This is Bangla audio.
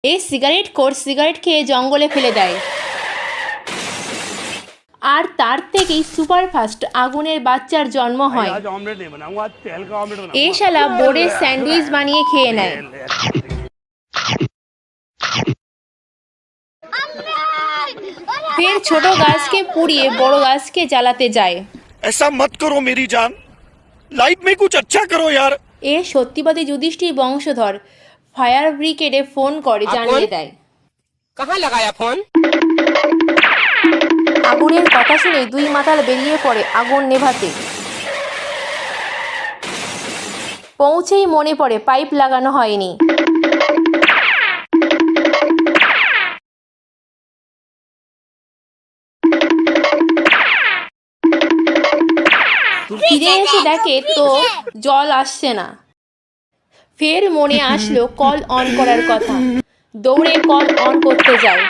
এই সিগারেটখোর সিগারেট খেয়ে জঙ্গলে ফেলে দেয়, আর তার থেকেই সুপারফাস্ট আগুনের বাচ্চার জন্ম হয়। এ শালা বোর্ডের স্যান্ডউইচ বানিয়ে খেয়ে নেয়। ফের ছোট গাছকে পুড়িয়ে বড় গাছকে জ্বালাতে যায়। ऐसा मत करो मेरी जान, लाइफ में कुछ अच्छा करो यार। এ সত্যিবাদী যুধিষ্ঠির বংশধর ফায়ার ব্রিগেডে ফোন করে জানিয়ে দেয়। कहाँ लगाया फोन? আগুনের কথা শুনে দুই মাতাল বেরিয়ে পড়ে আগুন নেভাতে। পৌঁছেই মনে পড়ে পাইপ লাগানো হয়নি। ফিরে এসে দেখে তো জল আসছে না। ফের মনে আসলো কল অন করার কথা, দৌড়ে কল অন করতে যায়।